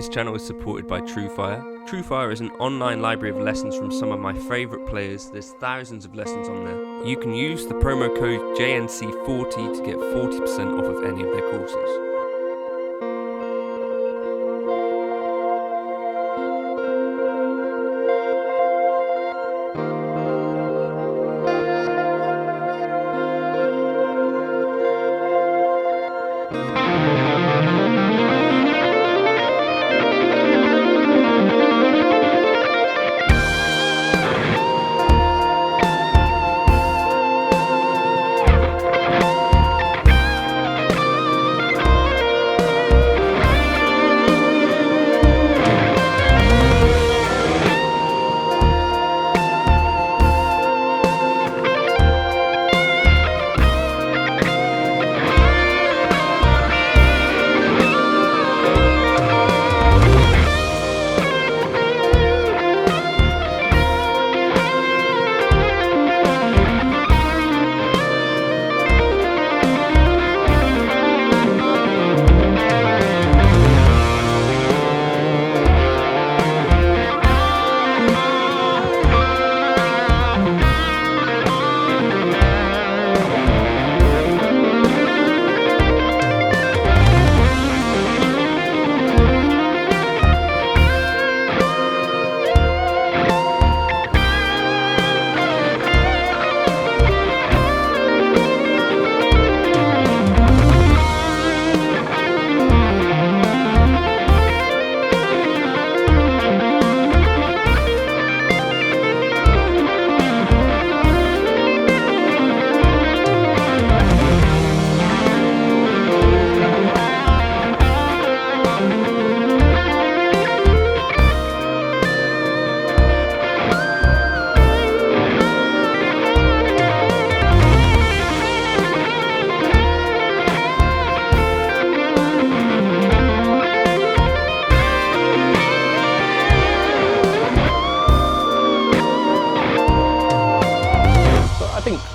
This channel is supported by TrueFire. TrueFire is an online library of lessons from some of my favourite players. There's thousands of lessons on there. You can use the promo code JNC40 to get 40% off of any of their courses.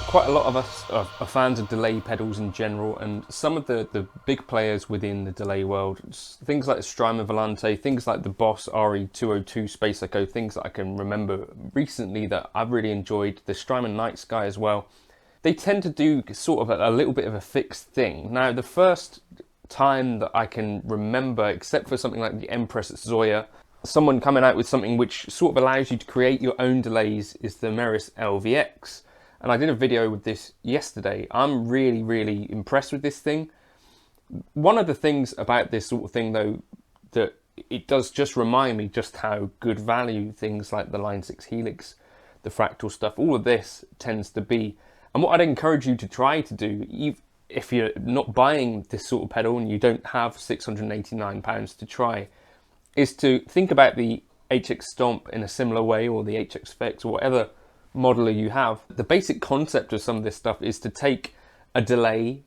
Quite a lot of us are fans of delay pedals in general, and some of the big players within the delay world, things like the Strymon Volante, things like the Boss RE202 Space Echo, things that I can remember recently that I've really enjoyed, the Strymon Night Sky as well, they tend to do sort of a little bit of a fixed thing. Now, the first time that I can remember, except for something like the Empress Zoya, someone coming out with something which sort of allows you to create your own delays is the Meris LVX. And I did a video with this yesterday. I'm really impressed with this thing. One of the things about this sort of thing though, that it does just remind me just how good value things like the Line 6 Helix, the fractal stuff, all of this tends to be. And what I'd encourage you to try to do, if you're not buying this sort of pedal and you don't have £689 to try, is to think about the HX Stomp in a similar way, or the HX VX, or whatever modeler you have. The basic concept of some of this stuff is to take a delay,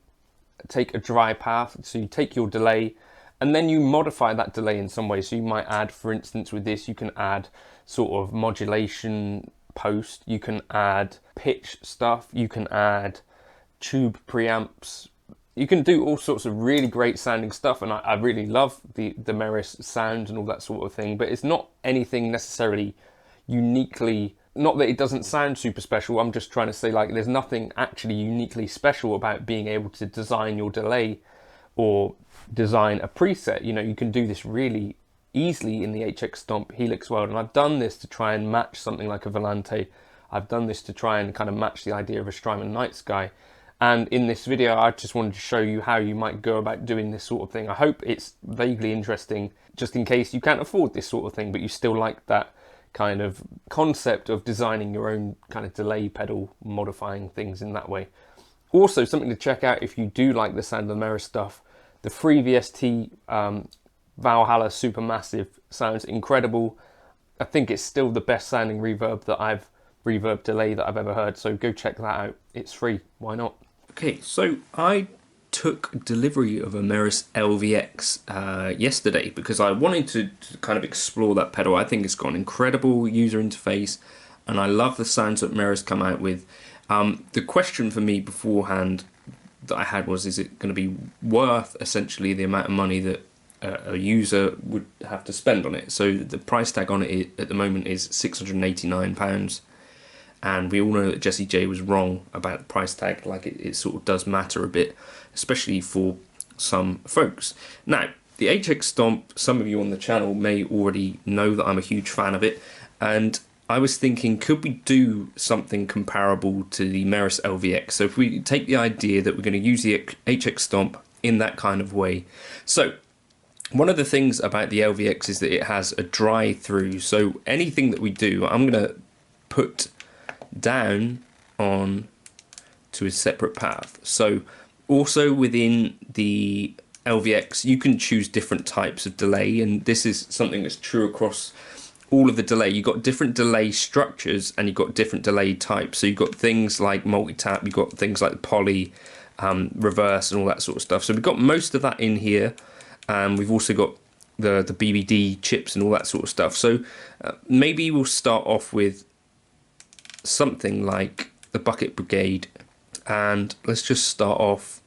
take a dry path, so you take your delay and then you modify that delay in some way. So you might add, for instance with this, you can add sort of modulation post, you can add pitch stuff, you can add tube preamps, you can do all sorts of really great sounding stuff, and I really love the Meris sound and all that sort of thing, but it's not anything necessarily uniquely. Not that it doesn't sound super special, I'm just trying to say, like, there's nothing actually uniquely special about being able to design your delay or design a preset. You know, you can do this really easily in the HX Stomp Helix world, and I've done this to try and match something like a Volante. I've done this to try and kind of match the idea of a Strymon Night Sky. And in this video, I just wanted to show you how you might go about doing this sort of thing. I hope it's vaguely interesting, just in case you can't afford this sort of thing, but you still like that kind of concept of designing your own kind of delay pedal, modifying things in that way. Also, something to check out if you do like the sound of the Meris stuff, the free VST Valhalla Supermassive sounds incredible. I think it's still the best sounding reverb delay that I've ever heard, so go check that out. It's free, why not? Okay, so I took delivery of a Meris LVX yesterday because I wanted to kind of explore that pedal. I think it's got an incredible user interface and I love the sounds that Meris come out with. The question for me beforehand that I had was, is it going to be worth essentially the amount of money that a user would have to spend on it. So the price tag on it at the moment is £689, and we all know that Jesse J was wrong about the price tag. Like it sort of does matter a bit, especially for some folks. Now, the HX Stomp, some of you on the channel may already know that I'm a huge fan of it, and I was thinking, could we do something comparable to the Meris LVX? So if we take the idea that we're going to use the HX Stomp in that kind of way. So one of the things about the LVX is that it has a dry through. So anything that we do, I'm going to put down on to a separate path. So also within the LVX, you can choose different types of delay, and this is something that's true across all of the delay. You've got different delay structures and you've got different delay types. So you've got things like multi-tap, you've got things like poly, reverse and all that sort of stuff. So we've got most of that in here. We've also got the BBD chips and all that sort of stuff. So maybe we'll start off with something like the Bucket Brigade, and let's just start off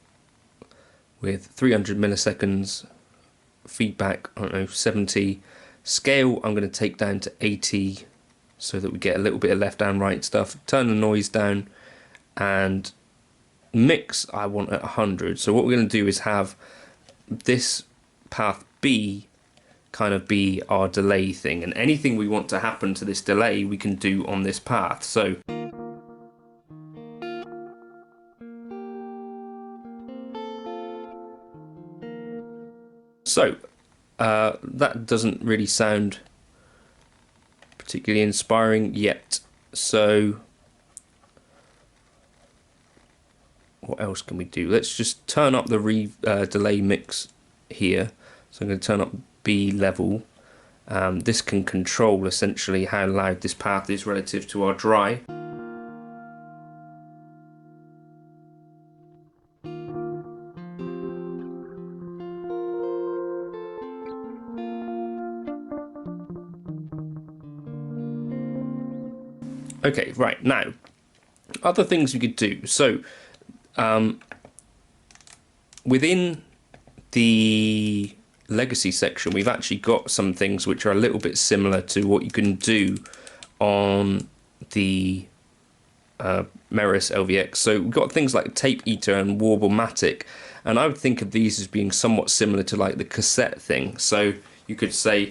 with 300 milliseconds feedback, I don't know, 70. Scale I'm going to take down to 80 so that we get a little bit of left and right stuff. Turn the noise down, and mix I want at 100. So what we're going to do is have this path B kind of be our delay thing, and anything we want to happen to this delay we can do on this path. So that doesn't really sound particularly inspiring yet. So what else can we do? Let's just turn up the delay mix here. So I'm going to turn up B level. This can control essentially how loud this path is relative to our dry. Okay, right, now, other things we could do. So, within the legacy section, we've actually got some things which are a little bit similar to what you can do on the Meris LVX. So we've got things like Tape Eater and Warble-matic, and I would think of these as being somewhat similar to like the cassette thing. So you could say,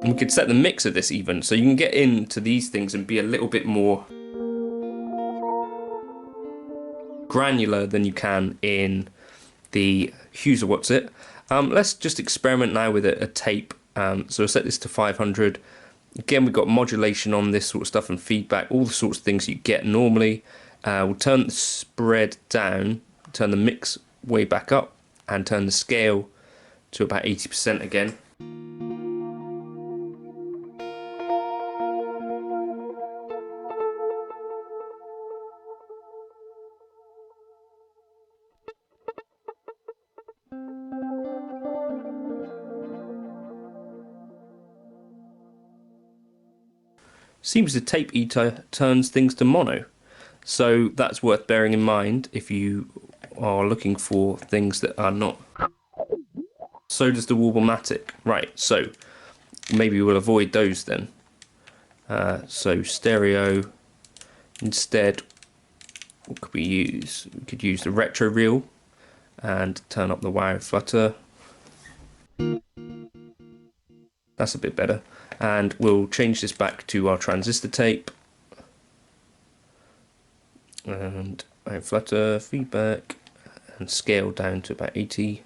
we could set the mix of this even, so you can get into these things and be a little bit more granular than you can in the Hughes or What's It. Let's just experiment now with a tape. So we'll set this to 500. Again, we've got modulation on this sort of stuff and feedback, all the sorts of things you get normally. We'll turn the spread down, turn the mix way back up, and turn the scale to about 80% again. Seems the Tape Eater turns things to mono, so that's worth bearing in mind if you are looking for things that are not. So does the Warble-matic. Right, so maybe we'll avoid those then. So stereo, instead, what could we use? We could use the retro reel and turn up the wow flutter. That's a bit better. And we'll change this back to our transistor tape. And flutter, feedback, and scale down to about 80.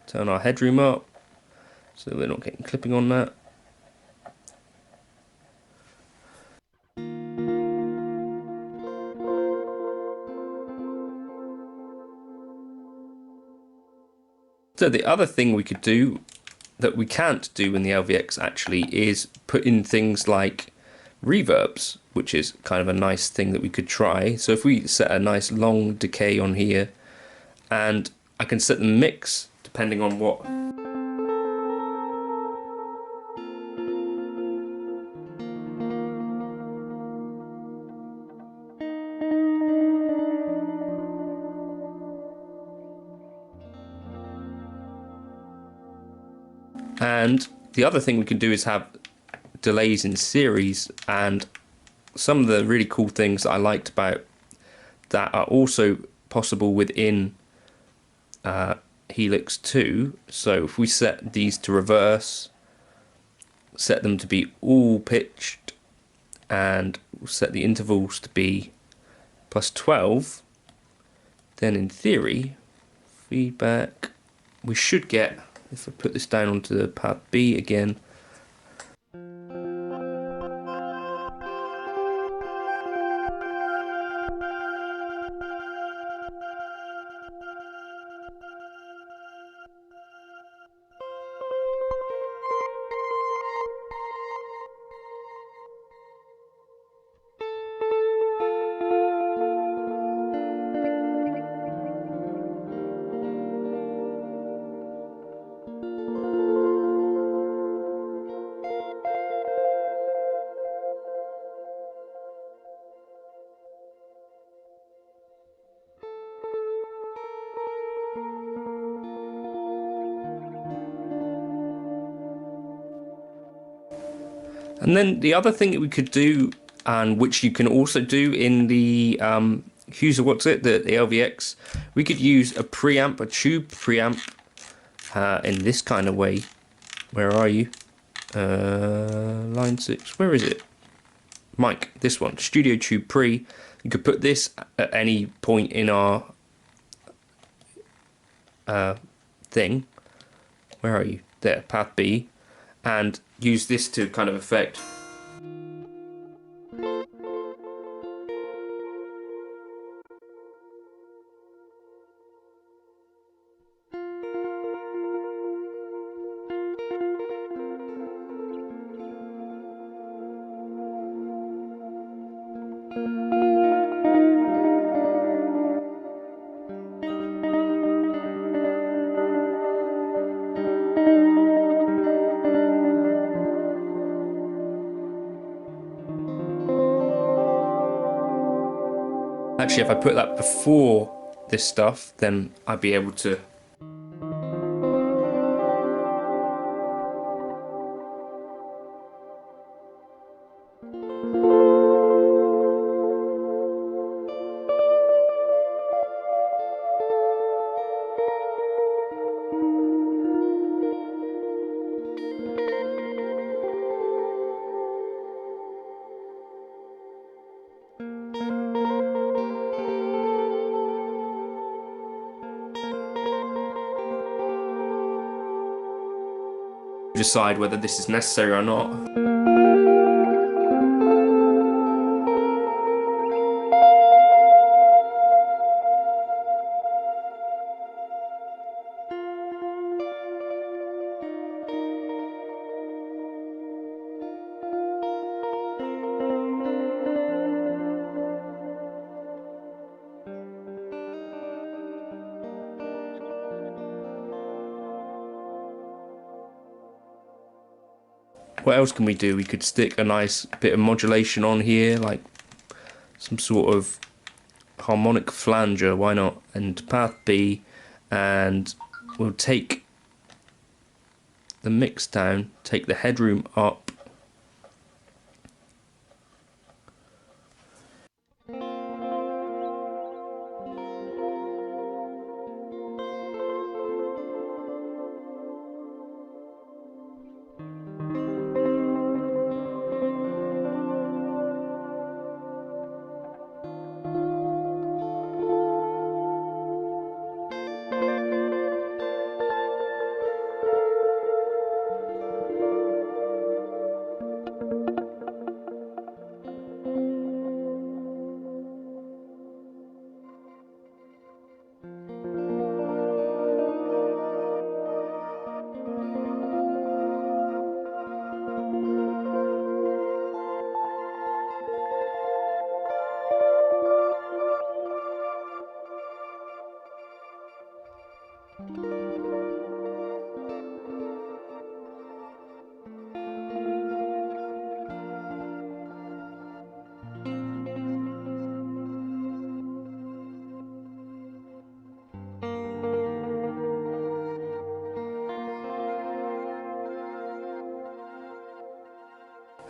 Turn our headroom up so we're not getting clipping on that. So the other thing we could do that we can't do in the LVX actually is put in things like reverbs. which is kind of a nice thing that we could try. So if we set a nice long decay on here, and I can set the mix depending on what. And the other thing we can do is have delays in series, and some of the really cool things that I liked about that are also possible within Helix 2. So if we set these to reverse, set them to be all pitched, and set the intervals to be +12, then in theory, feedback, we should get, if I put this down onto the path B again, and then the other thing that we could do, and which you can also do in the the LVX, we could use a preamp, a tube preamp, in this kind of way. Where are you? Line 6, where is it? Mic, this one, Studio Tube Pre. You could put this at any point in our thing. Where are you? There, path B. And use this to kind of affect. Actually, if I put that before this stuff, then I'd be able to. Decide whether this is necessary or not. What else can we do? We could stick a nice bit of modulation on here, like some sort of harmonic flanger, why not? And path B, and we'll take the mix down, take the headroom up.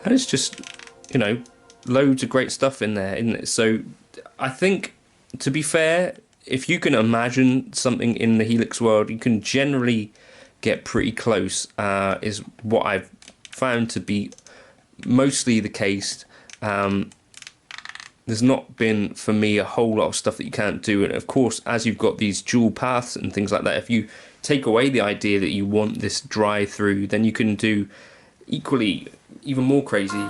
and it's just, you know, loads of great stuff in there, isn't it? So I think, to be fair, if you can imagine something in the Helix world, you can generally get pretty close, is what I've found to be mostly the case. There's not been, for me, a whole lot of stuff that you can't do. And of course, as you've got these dual paths and things like that, if you take away the idea that you want this drive-through, then you can do equally even more crazy.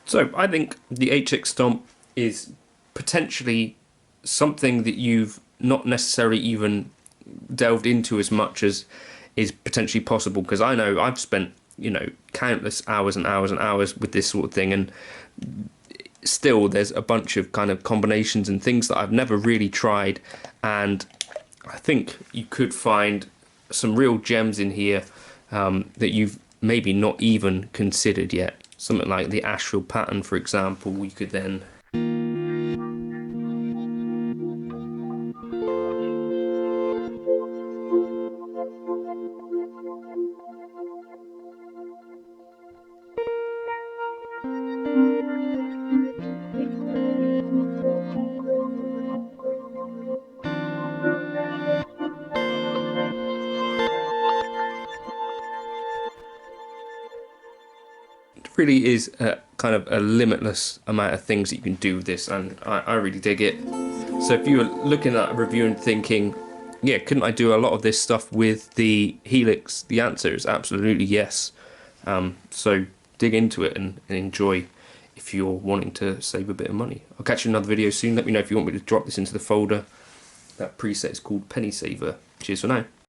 So I think the HX Stomp is potentially something that you've not necessarily even delved into as much as is potentially possible, because I know I've spent, you know, countless hours and hours and hours with this sort of thing, and still there's a bunch of kind of combinations and things that I've never really tried, and I think you could find some real gems in here that you've maybe not even considered yet. Something like the astral pattern, for example, you could then really is a kind of a limitless amount of things that you can do with this, and I really dig it. So if you were looking at a review and thinking, yeah, couldn't I do a lot of this stuff with the Helix? The answer is absolutely yes. So dig into it and enjoy if you're wanting to save a bit of money. I'll catch you in another video soon. Let me know if you want me to drop this into the folder. That preset is called Penny Saver. Cheers for now.